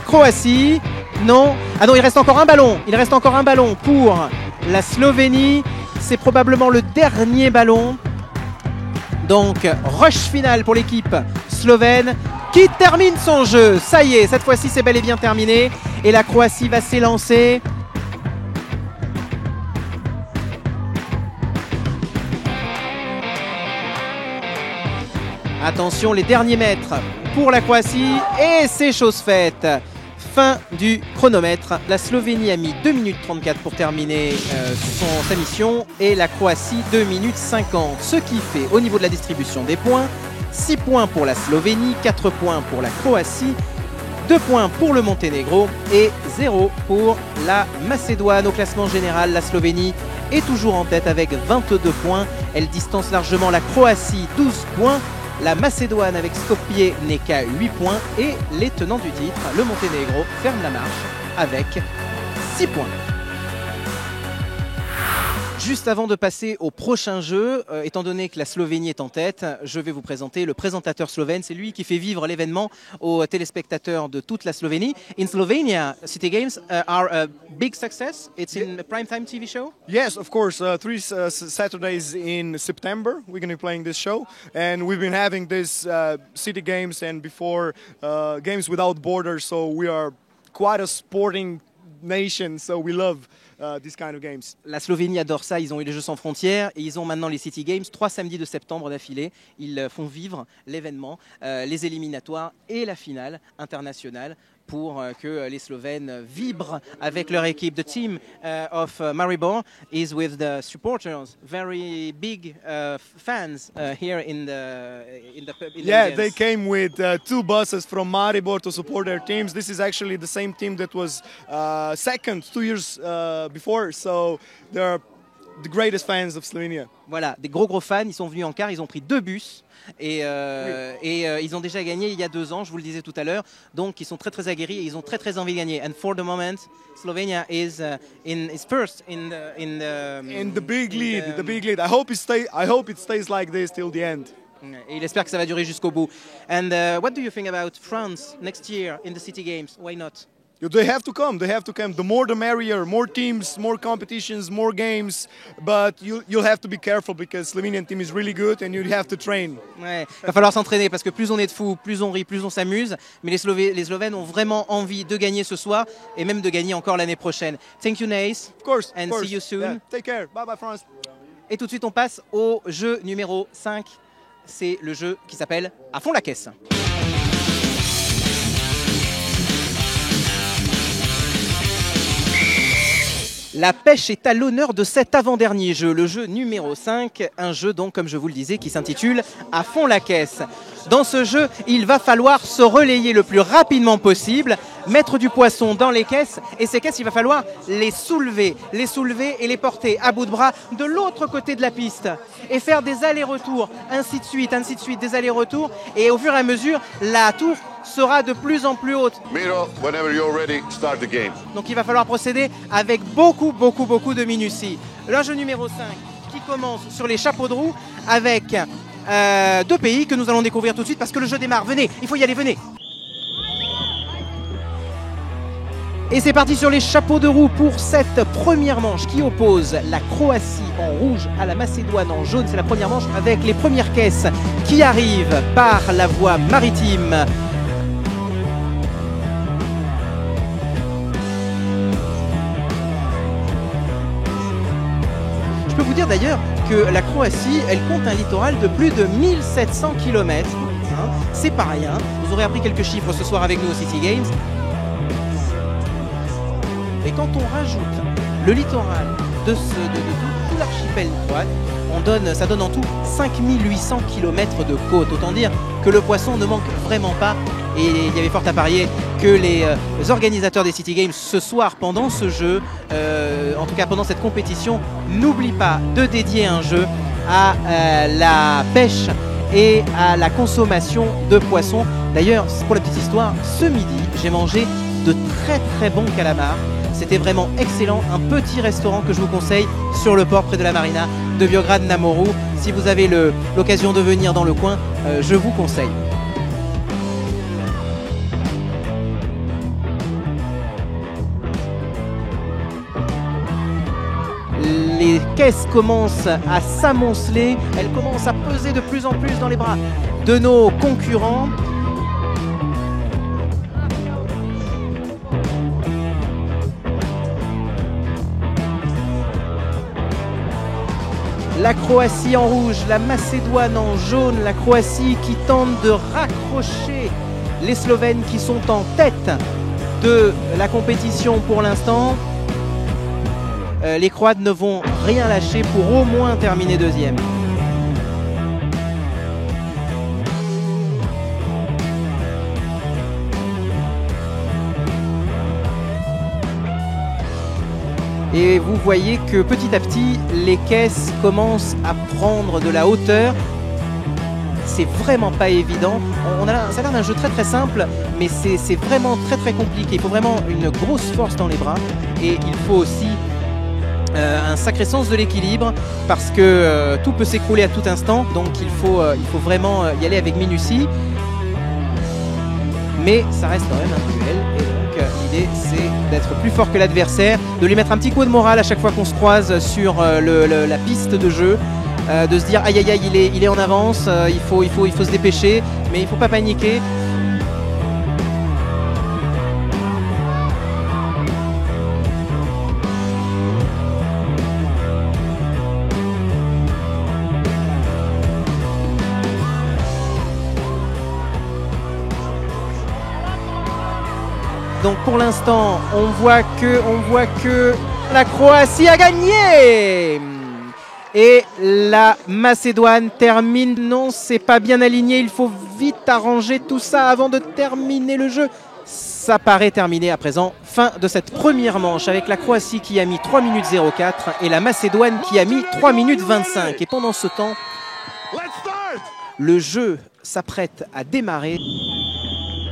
Croatie. Non, ah non, il reste encore un ballon. Il reste encore un ballon pour la Slovénie. C'est probablement le dernier ballon. Donc, rush final pour l'équipe slovène qui termine son jeu. Ça y est, cette fois-ci, c'est bel et bien terminé. Et la Croatie va s'élancer. Attention, les derniers mètres pour la Croatie. Et c'est chose faite. Fin du chronomètre. La Slovénie a mis 2 minutes 34 pour terminer sa mission. Et la Croatie 2 minutes 50. Ce qui fait, au niveau de la distribution des points, 6 points pour la Slovénie, 4 points pour la Croatie, 2 points pour le Monténégro et 0 pour la Macédoine. Au classement général, la Slovénie est toujours en tête avec 22 points. Elle distance largement la Croatie, 12 points. La Macédoine avec Skopje n'est qu'à 8 points et les tenants du titre, le Monténégro, ferme la marche avec 6 points. Juste avant de passer au prochain jeu, étant donné que la Slovénie est en tête, je vais vous présenter le présentateur slovène. C'est lui qui fait vivre l'événement aux téléspectateurs de toute la Slovénie. In Slovenia, City Games are a big success. It's in a primetime TV show. Yes, of course. 3 Saturdays in September, we're going to be playing this show. And we've been having this City Games and before Games Without Borders. So we are quite a sporting nation, so we love these kind of games. La Slovénie adore ça, ils ont eu les Jeux sans frontières et ils ont maintenant les City Games, 3 samedis de septembre d'affilée. Ils font vivre l'événement, les éliminatoires et la finale internationale pour que les Slovènes vibrent avec leur équipe. The team of Maribor is with the supporters, very big fans here in the Yeah, they came with 2 buses from Maribor to support their teams. This is actually the same team that was second 2 years before, so they're the greatest fans of Slovenia. Voilà, des gros fans, ils sont venus en car, ils ont pris 2 bus et ils ont déjà gagné il y a 2 ans, je vous le disais tout à l'heure, donc ils sont très aguerris et ils ont très envie de gagner. And for the moment, Slovenia is first in the big lead, the big lead. I hope it stays like this till the end. Et il espère que ça va durer jusqu'au bout. And what do you think about France next year in the City Games? Why not? They have to come. They have to come. The more the merrier. More teams, more competitions, more games. But you'll have to be careful because Slovenian team is really good and you have to train. Ouais, va falloir s'entraîner parce que plus on est de fous, plus on rit, plus on s'amuse. Mais les Slovènes ont vraiment envie de gagner ce soir et même de gagner encore l'année prochaine. Thank you, Nace. Of course. And see you soon. Yeah. Take care. Bye bye, France. Et tout de suite, on passe au jeu numéro 5. C'est le jeu qui s'appelle À fond la caisse. La pêche est à l'honneur de cet avant-dernier jeu, le jeu numéro 5, un jeu donc comme je vous le disais qui s'intitule À fond la caisse. Dans ce jeu, il va falloir se relayer le plus rapidement possible, mettre du poisson dans les caisses et ces caisses, il va falloir les soulever et les porter à bout de bras de l'autre côté de la piste et faire des allers-retours, ainsi de suite, des allers-retours et au fur et à mesure, la tour sera de plus en plus haute. Miro, whenever you're ready, start the game. Donc il va falloir procéder avec beaucoup de minutie. Le jeu numéro 5 qui commence sur les chapeaux de roue avec 2 pays que nous allons découvrir tout de suite parce que le jeu démarre. Venez, il faut y aller, venez. Et c'est parti sur les chapeaux de roue pour cette première manche qui oppose la Croatie en rouge à la Macédoine en jaune. C'est la première manche avec les premières caisses qui arrivent par la voie maritime. Je peux vous dire d'ailleurs que la Croatie, elle compte un littoral de plus de 1700 km. C'est pas rien. Vous aurez appris quelques chiffres ce soir avec nous au City Games. Et quand on rajoute le littoral de tout l'archipel croate, ça donne en tout 5800 km de côte. Autant dire que le poisson ne manque vraiment pas. Et il y avait fort à parier que les organisateurs des City Games ce soir pendant ce jeu, en tout cas pendant cette compétition, n'oublient pas de dédier un jeu à la pêche et à la consommation de poissons. D'ailleurs, pour la petite histoire, ce midi, j'ai mangé de très bons calamars. C'était vraiment excellent, un petit restaurant que je vous conseille sur le port près de la marina de Biograd na Moru. Si vous avez l'occasion de venir dans le coin, je vous conseille. Les caisses commencent à s'amonceler, elles commencent à peser de plus en plus dans les bras de nos concurrents. La Croatie en rouge, la Macédoine en jaune, la Croatie qui tente de raccrocher les Slovènes qui sont en tête de la compétition pour l'instant. Les Croates ne vont rien lâcher pour au moins terminer deuxième. Et vous voyez que petit à petit, les caisses commencent à prendre de la hauteur. c'est vraiment pas évident. Ça a l'air d'un jeu très très simple, mais c'est vraiment très très compliqué. Il faut vraiment une grosse force dans les bras et il faut aussi un sacré sens de l'équilibre parce que tout peut s'écrouler à tout instant, donc il faut vraiment y aller avec minutie. Mais ça reste quand même un duel et donc l'idée c'est d'être plus fort que l'adversaire, de lui mettre un petit coup de morale à chaque fois qu'on se croise sur la piste de jeu, de se dire aïe aïe aïe il est en avance, il faut se dépêcher, mais il ne faut pas paniquer. Donc pour l'instant, on voit que la Croatie a gagné. Et la Macédoine termine. Non, c'est pas bien aligné. Il faut vite arranger tout ça avant de terminer le jeu. Ça paraît terminé à présent. Fin de cette première manche avec la Croatie qui a mis 3 minutes 04 et la Macédoine qui a mis 3 minutes 25. Et pendant ce temps, le jeu s'apprête à démarrer.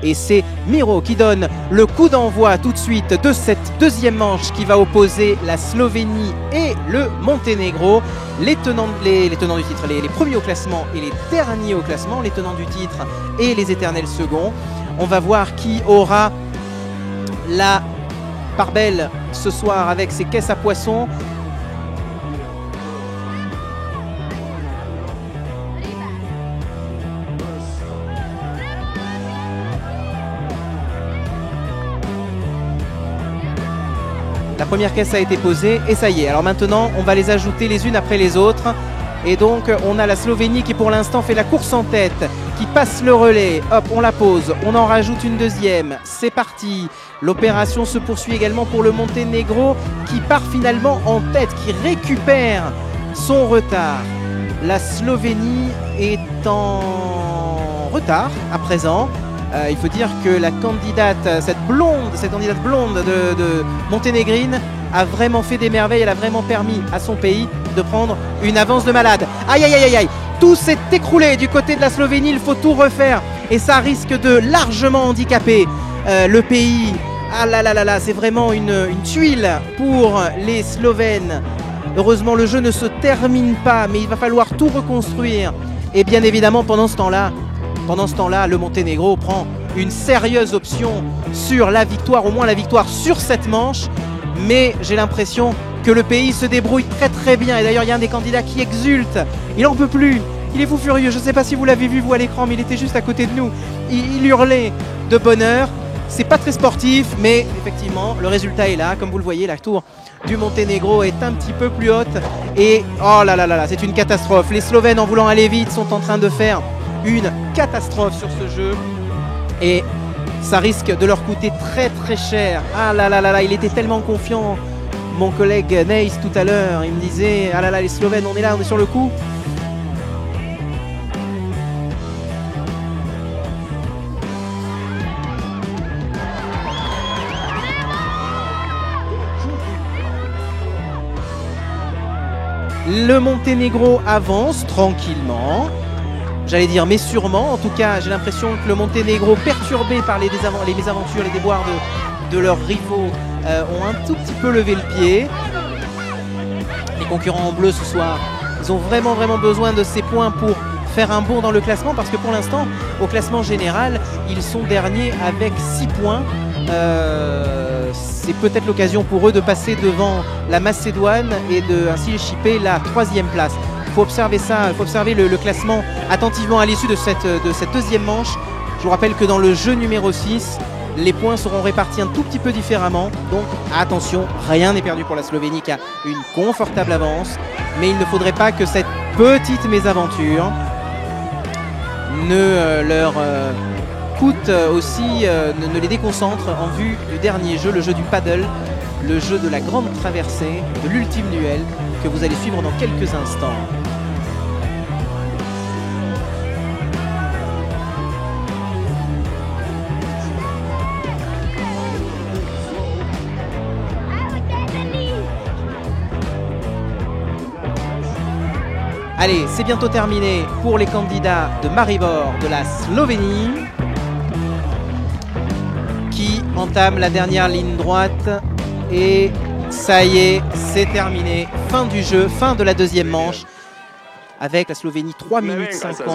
Et c'est Miro qui donne le coup d'envoi tout de suite de cette deuxième manche qui va opposer la Slovénie et le Monténégro. Les tenants du titre, les premiers au classement et les derniers au classement, les tenants du titre et les éternels seconds. On va voir qui aura la part belle ce soir avec ses caisses à poissons. La première caisse a été posée et ça y est. Alors maintenant, on va les ajouter les unes après les autres. Et donc, on a la Slovénie qui pour l'instant fait la course en tête, qui passe le relais. Hop, on la pose, on en rajoute une deuxième. C'est parti. L'opération se poursuit également pour le Monténégro qui part finalement en tête, qui récupère son retard. La Slovénie est en retard à présent. Il faut dire que la candidate, cette candidate blonde de monténégrine a vraiment fait des merveilles. Elle a vraiment permis à son pays de prendre une avance de malade. Aïe aïe aïe aïe, tout s'est écroulé du côté de la Slovénie. Il faut tout refaire et ça risque de largement handicaper le pays. Ah là là là là, c'est vraiment une tuile pour les Slovènes. Heureusement, le jeu ne se termine pas, mais il va falloir tout reconstruire. Et bien évidemment, pendant ce temps-là, le Monténégro prend une sérieuse option sur la victoire, au moins la victoire sur cette manche. Mais j'ai l'impression que le pays se débrouille très très bien. Et d'ailleurs, il y a un des candidats qui exulte. Il n'en peut plus. Il est fou furieux. Je ne sais pas si vous l'avez vu, vous, à l'écran, mais il était juste à côté de nous. Il hurlait de bonheur. C'est pas très sportif, mais effectivement, le résultat est là. Comme vous le voyez, la tour du Monténégro est un petit peu plus haute. Et oh là là là là, c'est une catastrophe. Les Slovènes, en voulant aller vite, sont en train de faire une catastrophe sur ce jeu et ça risque de leur coûter très très cher. Ah là là là là, il était tellement confiant, mon collègue Neis tout à l'heure, il me disait ah là là les Slovènes, on est là, on est sur le coup. Le Monténégro avance tranquillement. J'allais dire mais sûrement, en tout cas j'ai l'impression que le Monténégro, perturbé par les mésaventures, les déboires de leurs rivaux, ont un tout petit peu levé le pied. Les concurrents en bleu ce soir, ils ont vraiment besoin de ces points pour faire un bond dans le classement, parce que pour l'instant, au classement général, ils sont derniers avec 6 points. C'est peut-être l'occasion pour eux de passer devant la Macédoine et de ainsi échipper la 3e place. Il faut observer ça, il faut observer le classement attentivement à l'issue de cette deuxième manche. Je vous rappelle que dans le jeu numéro 6, les points seront répartis un tout petit peu différemment. Donc attention, rien n'est perdu pour la Slovénie qui a une confortable avance. Mais il ne faudrait pas que cette petite mésaventure ne leur coûte aussi, ne les déconcentre en vue du dernier jeu, le jeu du paddle, le jeu de la grande traversée, de l'ultime duel que vous allez suivre dans quelques instants. Allez, c'est bientôt terminé pour les candidats de Maribor de la Slovénie qui entament la dernière ligne droite. Et ça y est, c'est terminé. Fin du jeu, fin de la deuxième manche. Avec la Slovénie 3 minutes 50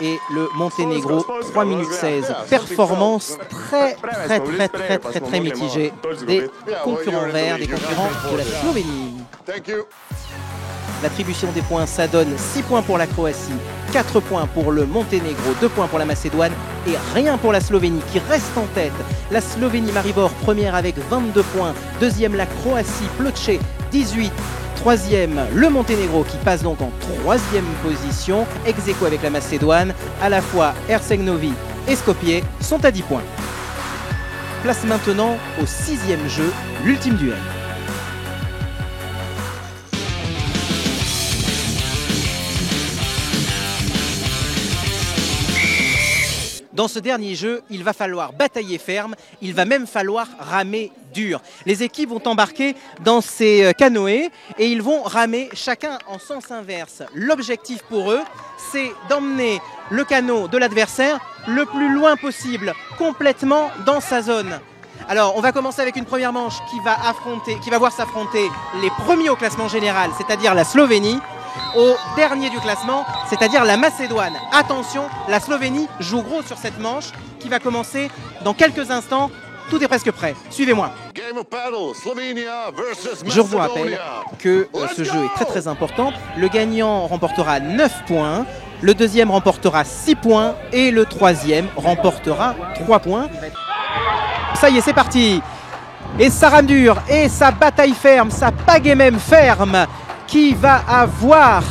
et le Monténégro 3 minutes 16. Performance très mitigée des concurrents verts, des concurrents de la Slovénie. L'attribution des points, ça donne 6 points pour la Croatie, 4 points pour le Monténégro, 2 points pour la Macédoine et rien pour la Slovénie qui reste en tête. La Slovénie Maribor première avec 22 points, deuxième la Croatie Ploče 18, troisième le Monténégro qui passe donc en troisième position, ex aequo avec la Macédoine. À la fois Herceg Novi et Skopje sont à 10 points. Place maintenant au 6e jeu, l'ultime duel. Dans ce dernier jeu, il va falloir batailler ferme, il va même falloir ramer dur. Les équipes vont embarquer dans ces canoës et ils vont ramer chacun en sens inverse. L'objectif pour eux, c'est d'emmener le canot de l'adversaire le plus loin possible, complètement dans sa zone. Alors, on va commencer avec une première manche qui va voir s'affronter les premiers au classement général, c'est-à-dire la Slovénie, au dernier du classement, c'est-à-dire la Macédoine. Attention, la Slovénie joue gros sur cette manche qui va commencer dans quelques instants. Tout est presque prêt. Suivez-moi. Je vous rappelle que ce jeu est très important. Le gagnant remportera 9 points, le deuxième remportera 6 points et le troisième remportera 3 points. Ça y est, c'est parti. Et ça rame dur, et ça bataille ferme, ça pagaie même ferme. Qui va avoir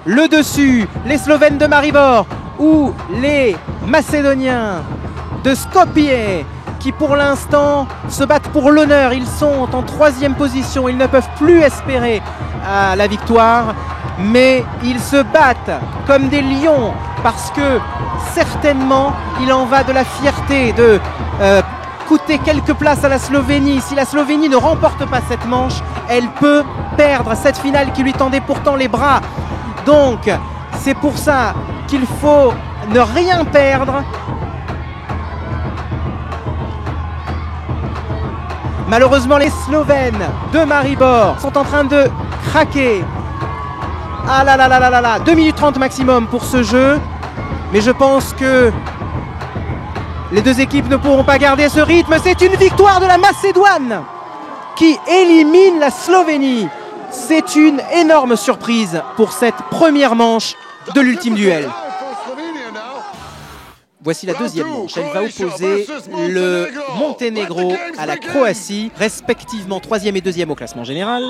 le dessus, les Slovènes de Maribor ou les Macédoniens de Skopje qui pour l'instant se battent pour l'honneur. Ils sont en troisième position, ils ne peuvent plus espérer la victoire, mais ils se battent comme des lions parce que certainement il en va de la fierté de coûter quelques places à la Slovénie. Si la Slovénie ne remporte pas cette manche, elle peut perdre cette finale qui lui tendait pourtant les bras. Donc, c'est pour ça qu'il faut ne rien perdre. Malheureusement, les Slovènes de Maribor sont en train de craquer. Ah là là là là là là, 2 minutes 30 maximum pour ce jeu. Mais je pense que les deux équipes ne pourront pas garder ce rythme. C'est une victoire de la Macédoine qui élimine la Slovénie. C'est une énorme surprise pour cette première manche de l'ultime duel. Voici la deuxième manche. Elle va opposer le Monténégro à la Croatie, respectivement troisième et deuxième au classement général.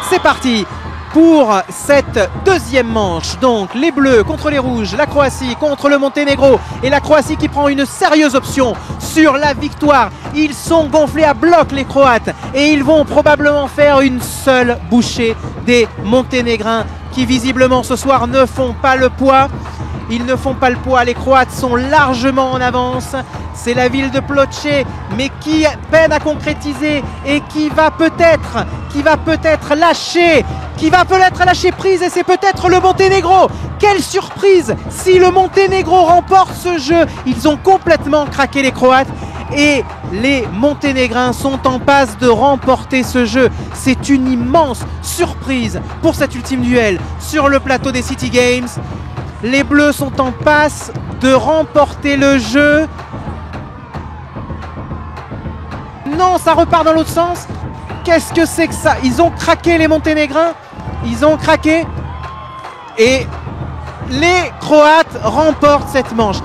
C'est parti pour cette deuxième manche. Donc les Bleus contre les Rouges, la Croatie contre le Monténégro et la Croatie qui prend une sérieuse option sur la victoire. Ils sont gonflés à bloc les Croates et ils vont probablement faire une seule bouchée des Monténégrins qui visiblement ce soir ne font pas le poids. Ils ne font pas le poids, les Croates sont largement en avance. C'est la ville de Ploče, mais qui peine à concrétiser et qui va peut-être lâcher prise, et c'est peut-être le Monténégro. Quelle surprise si le Monténégro remporte ce jeu. Ils ont complètement craqué les Croates et les Monténégrins sont en passe de remporter ce jeu. C'est une immense surprise pour cet ultime duel sur le plateau des City Games. Les Bleus sont en passe de remporter le jeu. Non, ça repart dans l'autre sens. Qu'est-ce que c'est que ça? Ils ont craqué les Monténégrins. Ils ont craqué. Et les Croates remportent cette manche.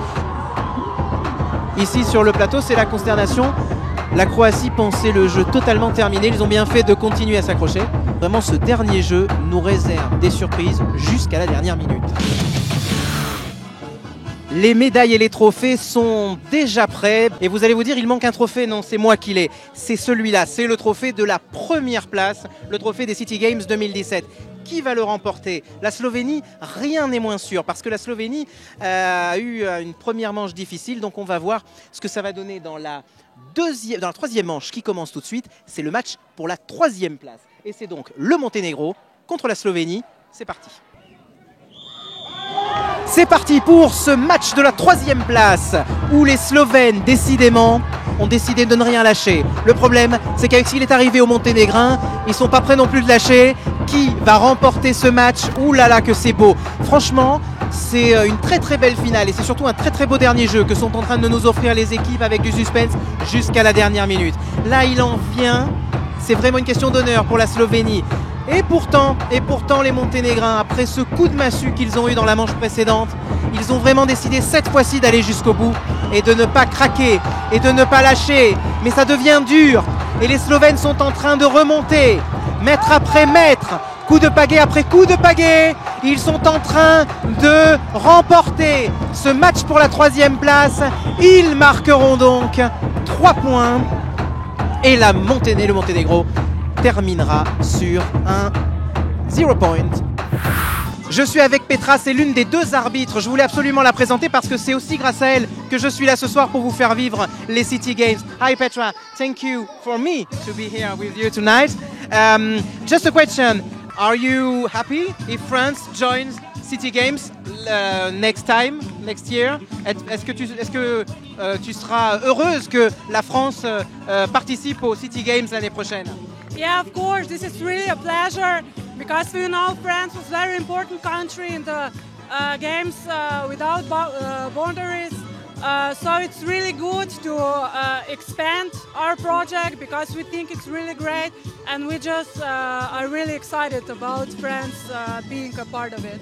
Ici sur le plateau, c'est la consternation. La Croatie pensait le jeu totalement terminé. Ils ont bien fait de continuer à s'accrocher. Vraiment, ce dernier jeu nous réserve des surprises jusqu'à la dernière minute. Les médailles et les trophées sont déjà prêts. Et vous allez vous dire, il manque un trophée. Non, c'est moi qui l'ai. C'est celui-là. C'est le trophée de la première place. Le trophée des City Games 2017. Qui va le remporter? La Slovénie, rien n'est moins sûr. Parce que la Slovénie a eu une première manche difficile. Donc on va voir ce que ça va donner dans la troisième manche qui commence tout de suite. C'est le match pour la troisième place. Et c'est donc le Monténégro contre la Slovénie. C'est parti. C'est parti pour ce match de la 3e place où les Slovènes, décidément, ont décidé de ne rien lâcher. Le problème, c'est qu'avec ce qu'il est arrivé aux Monténégrins, ils sont pas prêts non plus de lâcher. Qui va remporter ce match? Ouh là là, que c'est beau! Franchement, c'est une très très belle finale et c'est surtout un très très beau dernier jeu que sont en train de nous offrir les équipes avec du suspense jusqu'à la dernière minute. Là, il en vient. C'est vraiment une question d'honneur pour la Slovénie. Et pourtant, les Monténégrins, après ce coup de massue qu'ils ont eu dans la manche précédente, ils ont vraiment décidé cette fois-ci d'aller jusqu'au bout et de ne pas craquer et de ne pas lâcher. Mais ça devient dur et les Slovènes sont en train de remonter, mètre après mètre, coup de pagaie après coup de pagaie. Ils sont en train de remporter ce match pour la 3e place. Ils marqueront donc 3 points et le Monténégro terminera sur un 0 point. Je suis avec Petra, c'est l'une des 2 arbitres. Je voulais absolument la présenter parce que c'est aussi grâce à elle que je suis là ce soir pour vous faire vivre les City Games. Hi Petra, thank you for me to be here with you tonight. Just a question, are you happy if France joins City Games next year? Est-ce que tu seras heureuse que la France participe aux City Games l'année prochaine? Yeah, of course. This is really a pleasure because we know France was a very important country in the games without boundaries. So it's really good to expand our project because we think it's really great and we just are really excited about France being a part of it.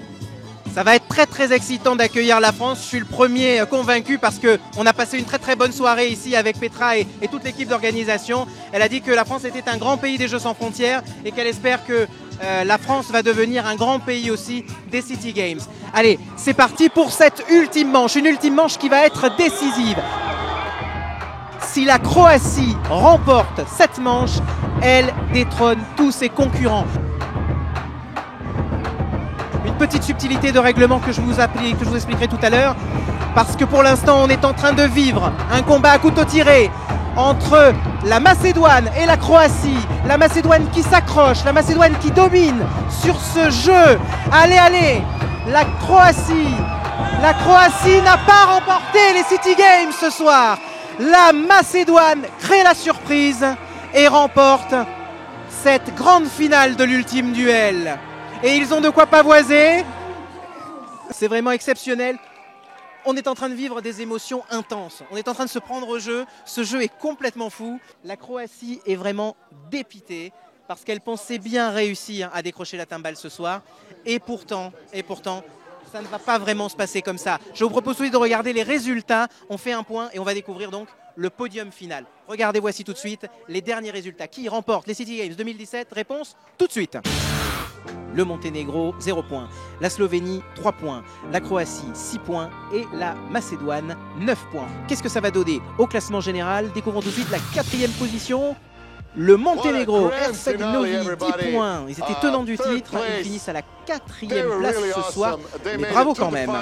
Ça va être très très excitant d'accueillir la France. Je suis le premier convaincu parce qu'on a passé une très très bonne soirée ici avec Petra et toute l'équipe d'organisation. Elle a dit que la France était un grand pays des Jeux sans frontières et qu'elle espère que la France va devenir un grand pays aussi des City Games. Allez, c'est parti pour cette ultime manche, une ultime manche qui va être décisive. Si la Croatie remporte cette manche, elle détrône tous ses concurrents. Une petite subtilité de règlement que je vous expliquerai tout à l'heure, parce que pour l'instant on est en train de vivre un combat à couteau tiré entre la Macédoine et la Croatie. La Macédoine qui s'accroche, la Macédoine qui domine sur ce jeu. Allez, la Croatie n'a pas remporté les City Games ce soir. La Macédoine crée la surprise et remporte cette grande finale de l'ultime duel. Et ils ont de quoi pavoiser. C'est vraiment exceptionnel. On est en train de vivre des émotions intenses. On est en train de se prendre au jeu. Ce jeu est complètement fou. La Croatie est vraiment dépitée parce qu'elle pensait bien réussir à décrocher la timbale ce soir. Et pourtant, ça ne va pas vraiment se passer comme ça. Je vous propose de regarder les résultats. On fait un point et on va découvrir donc le podium final. Regardez, voici tout de suite les derniers résultats. Qui remporte les City Games 2017? Réponse tout de suite. Le Monténégro, 0 points. La Slovénie, 3 points. La Croatie, 6 points. Et la Macédoine, 9 points. Qu'est-ce que ça va donner au classement général? Découvrons tout de suite la 4e position. Le Monténégro, Herceg Novi, 10 points. Ils étaient tenants du titre. Ils finissent à la 4e place ce soir. Mais bravo quand même.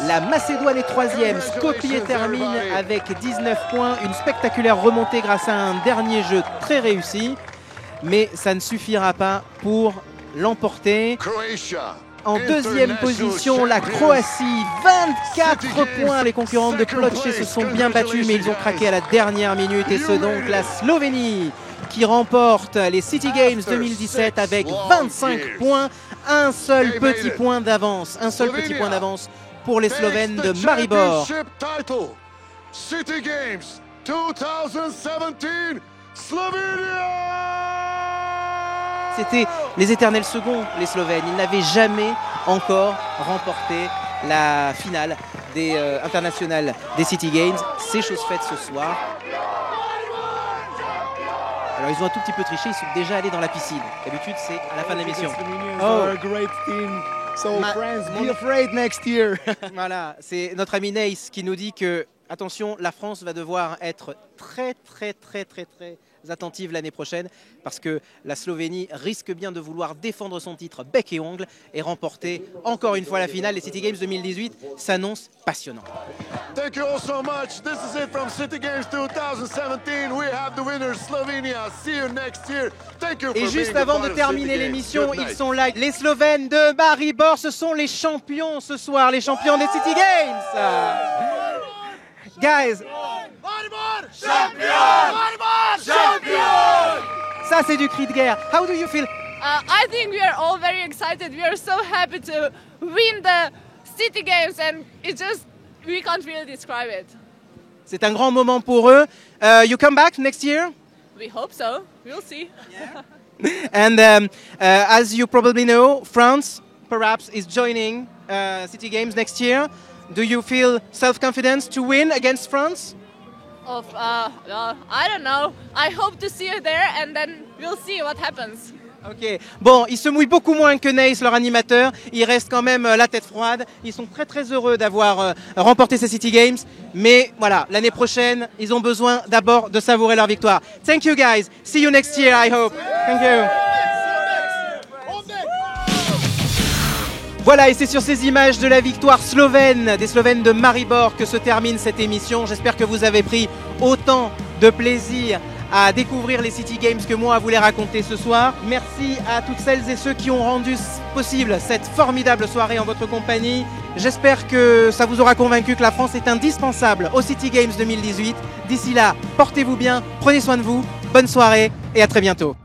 La Macédoine est 3e, Skopje termine avec 19 points, une spectaculaire remontée grâce à un dernier jeu très réussi, mais ça ne suffira pas pour l'emporter. En 2e position, la Croatie, 24 points. Les concurrents de Ploče se sont bien battus, mais ils ont craqué à la dernière minute. Et c'est donc la Slovénie qui remporte les City Games 2017 avec 25 points. Un seul petit point d'avance pour les Slovènes de Maribor. City Games 2017, Slovenia! C'était les éternels seconds, les Slovènes. Ils n'avaient jamais encore remporté la finale des internationales des City Games. C'est chose faite ce soir. Alors ils ont un tout petit peu triché, ils sont déjà allés dans la piscine. D'habitude c'est à la fin de l'émission. Oh, great team. So friends, be afraid next year. Voilà, c'est notre ami Nace qui nous dit que attention, la France va devoir être très attentives l'année prochaine parce que la Slovénie risque bien de vouloir défendre son titre bec et ongle et remporter encore une fois la finale. Les City Games 2018 s'annoncent passionnants. Thank you all so much. This is it from City Games 2017. We have the winners, Slovenia. See you next year. Thank you for Et juste being a avant part de of terminer City Games. l'émission, Good ils night. sont là. Les Slovènes de Maribor, ce sont les champions ce soir, les champions des City Games. Guys, ça c'est du cri de guerre. How do you feel? I think we are all very excited. We are so happy to win the City Games, and it just, we can't really describe it. C'est un grand moment pour eux. You come back next year? We hope so. We'll see. And as you probably know, France perhaps is joining City Games next year. Do you feel self-confidence to win against France? I don't know. I hope to see you there, and then we'll see what happens. Ok. Bon, ils se mouillent beaucoup moins que Nace, leur animateur. Ils restent quand même la tête froide. Ils sont très très heureux d'avoir remporté ces City Games. Mais voilà, l'année prochaine, ils ont besoin d'abord de savourer leur victoire. Thank you guys. See you next year, I hope. Thank you. Voilà, et c'est sur ces images de la victoire slovène, des Slovènes de Maribor, que se termine cette émission. J'espère que vous avez pris autant de plaisir à découvrir les City Games que moi à vous les raconter ce soir. Merci à toutes celles et ceux qui ont rendu possible cette formidable soirée en votre compagnie. J'espère que ça vous aura convaincu que la France est indispensable aux City Games 2018. D'ici là, portez-vous bien, prenez soin de vous, bonne soirée et à très bientôt.